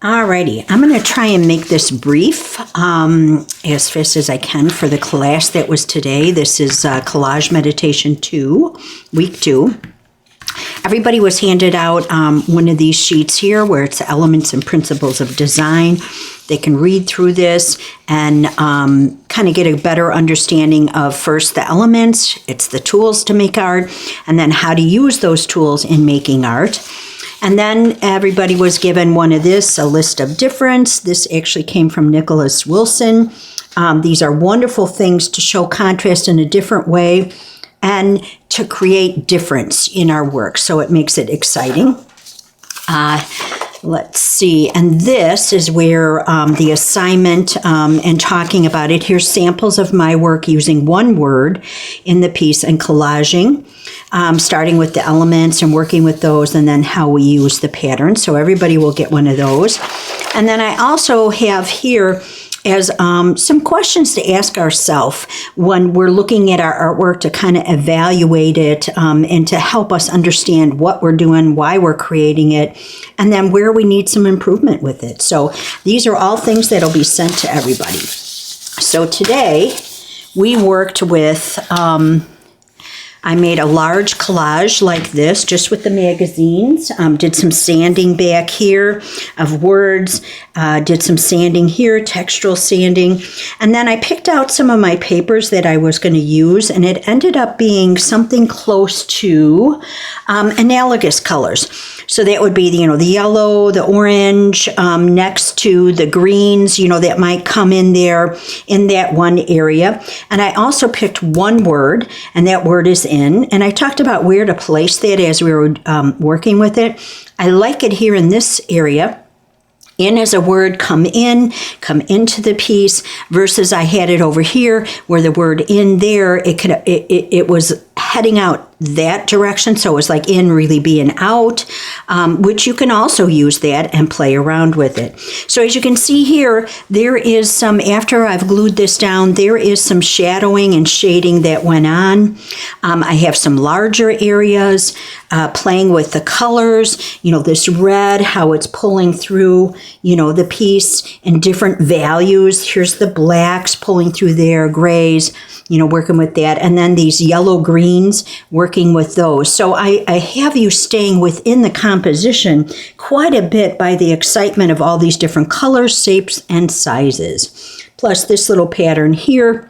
Alrighty, I'm going to try and make this brief as fast as I can for the class that was today. This is Collage Meditation 2, Week 2. Everybody was handed out one of these sheets here where it's Elements and Principles of Design. They can read through this and kind of get a better understanding of first the elements, it's the tools to make art, and then how to use those tools in making art. And then everybody was given one of this, a list of difference. This actually came from Nicholas Wilson. These are wonderful things to show contrast in a different way and to create difference in our work. So it makes it exciting. Let's see, and this is where the assignment and talking about it. Here's samples of my work using one word in the piece and collaging, starting with the elements and working with those, and then how we use the pattern. So everybody will get one of those. And then I also have here as some questions to ask ourselves when we're looking at our artwork to kind of evaluate it and to help us understand what we're doing, why we're creating it, and then where we need some improvement with it. So these are all things that'll be sent to everybody. So today we worked with, I made a large collage like this, just with the magazines, did some sanding back here of words, did some sanding here, textural sanding, and then I picked out some of my papers that I was going to use, and it ended up being something close to analogous colors. So that would be, the yellow, the orange, next to the greens, that might come in there in that one area. And I also picked one word, and that word is in. And I talked about where to place that as we were working with it. I like it here in this area. In as a word, come into the piece, versus I had it over here where the word in there, it was heading out that direction. So it was like in really being out, which you can also use that and play around with it. So as you can see here, there is some, after I've glued this down, there is some shadowing and shading that went on. I have some larger areas, playing with the colors, this red, how it's pulling through, the piece in different values. Here's the blacks pulling through there, grays, working with that. And then these yellow greens, working with those. So I have you staying within the composition quite a bit by the excitement of all these different colors, shapes, and sizes. Plus this little pattern here,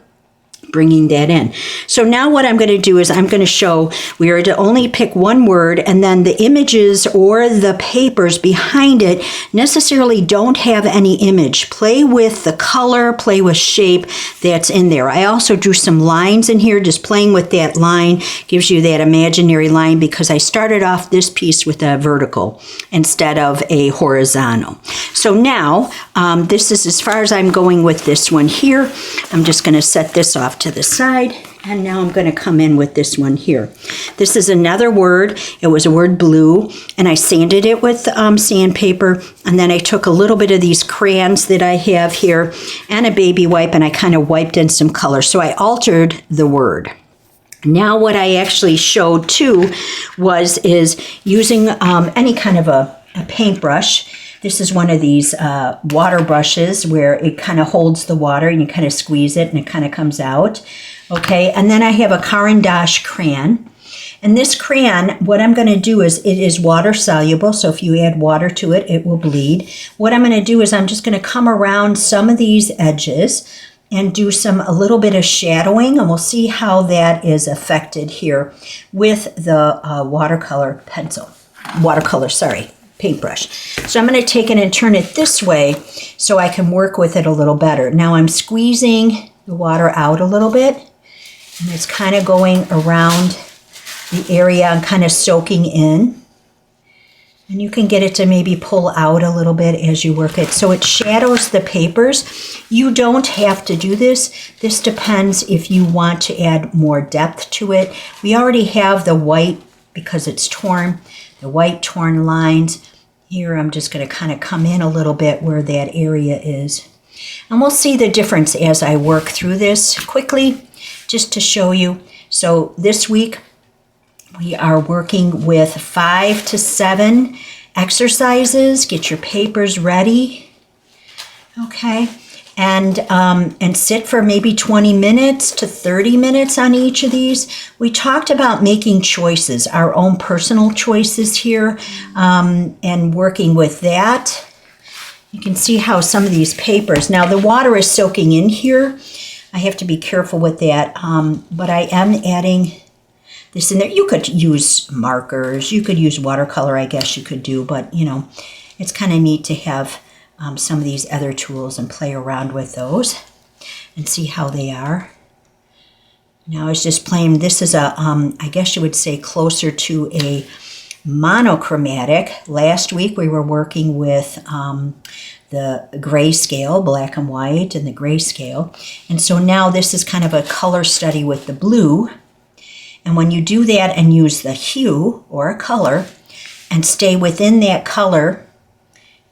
bringing that in. So now what I'm going to do is I'm going to show we are to only pick one word, and then the images or the papers behind it necessarily don't have any image. Play with the color, play with shape that's in there. I also drew some lines in here, just playing with that line gives you that imaginary line, because I started off this piece with a vertical instead of a horizontal. So now this is as far as I'm going with this one here. I'm just going to set this off to the side, and now I'm going to come in with this one here. This is another word. It was a word blue, and I sanded it with sandpaper, and then I took a little bit of these crayons that I have here and a baby wipe, and I kind of wiped in some color. So I altered the word. Now what I actually showed too is using any kind of a paintbrush. This is one of these water brushes where it kind of holds the water and you kind of squeeze it and it kind of comes out. Okay, and then I have a Caran d'Ache crayon. And this crayon, what I'm going to do is, it is water soluble, so if you add water to it, it will bleed. What I'm going to do is I'm just going to come around some of these edges and do a little bit of shadowing, and we'll see how that is affected here with the paintbrush. So I'm going to take it and turn it this way so I can work with it a little better. Now I'm squeezing the water out a little bit, and it's kind of going around the area and kind of soaking in. And you can get it to maybe pull out a little bit as you work it. So it shadows the papers. You don't have to do this. This depends if you want to add more depth to it. We already have the white, because it's torn, the white torn lines. Here I'm just going to kind of come in a little bit where that area is. And we'll see the difference as I work through this quickly, just to show you. So this week we are working with 5 to 7 exercises. Get your papers ready, okay? And sit for maybe 20 minutes to 30 minutes on each of these. We talked about making choices, our own personal choices here, and working with that. You can see how some of these papers, now the water is soaking in here. I have to be careful with that, but I am adding this in there. You could use markers, you could use watercolor, I guess you could do, but you know, it's kind of neat to have some of these other tools and play around with those and see how they are. Now I was just playing, this is a, I guess you would say closer to a monochromatic. Last week we were working with the grayscale, black and white, and the grayscale. And so now this is kind of a color study with the blue. And when you do that and use the hue or a color and stay within that color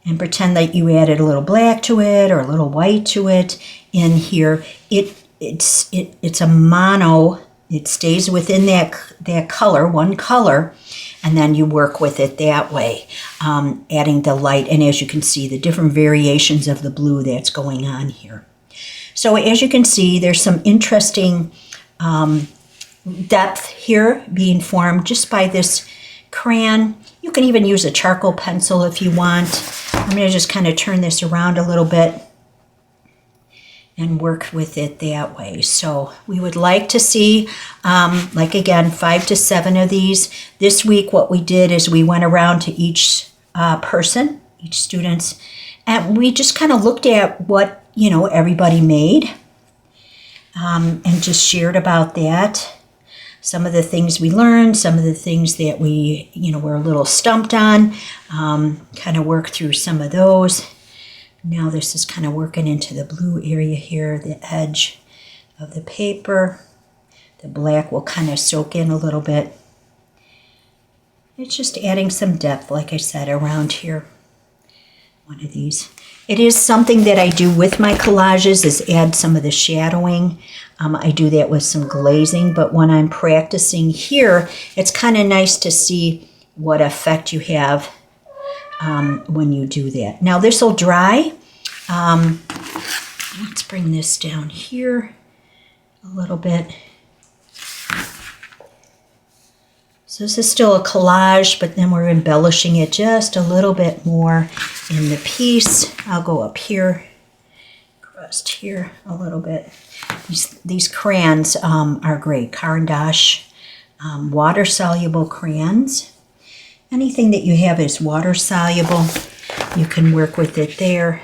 and pretend that you added a little black to it or a little white to it in here, it's a mono. It stays within that color, one color, and then you work with it that way, adding the light. And as you can see, the different variations of the blue that's going on here. So as you can see, there's some interesting depth here being formed just by this crayon. You can even use a charcoal pencil if you want. I'm going to just kind of turn this around a little bit and work with it that way. So we would like to see, like again, 5 to 7 of these. This week what we did is we went around to each person, each student's, and we just kind of looked at what, you know, everybody made, and just shared about that. Some of the things we learned, some of the things that we, you know, were a little stumped on, kind of work through some of those. Now this is kind of working into the blue area here, the edge of the paper. The black will kind of soak in a little bit. It's just adding some depth, like I said, around here. One of these. It is something that I do with my collages, is add some of the shadowing. I do that with some glazing, but when I'm practicing here, it's kind of nice to see what effect you have when you do that. Now this will dry. Let's bring this down here a little bit. So this is still a collage, but then we're embellishing it just a little bit more in the piece. I'll go up here, across here a little bit. These crayons are great. Caran d'Ache, water-soluble crayons. Anything that you have is water-soluble. You can work with it there.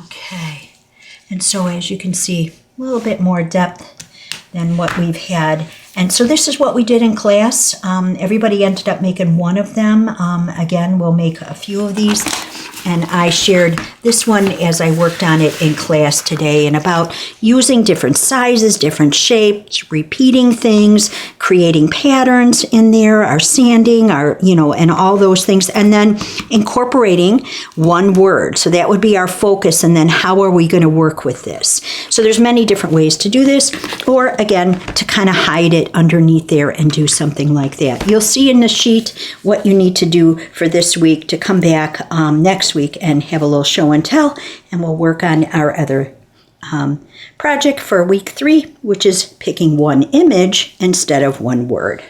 Okay. And so as you can see, a little bit more depth than what we've had. And so this is what we did in class. Everybody ended up making one of them. Again, we'll make a few of these. And I shared this one as I worked on it in class today, and about using different sizes, different shapes, repeating things, creating patterns in there, our sanding, our, you know, and all those things, and then incorporating one word. So that would be our focus, and then how are we going to work with this? So there's many different ways to do this, or again, to kind of hide it underneath there and do something like that. You'll see in the sheet what you need to do for this week to come back next week and have a little show and tell, and we'll work on our other project for week 3, which is picking one image instead of one word.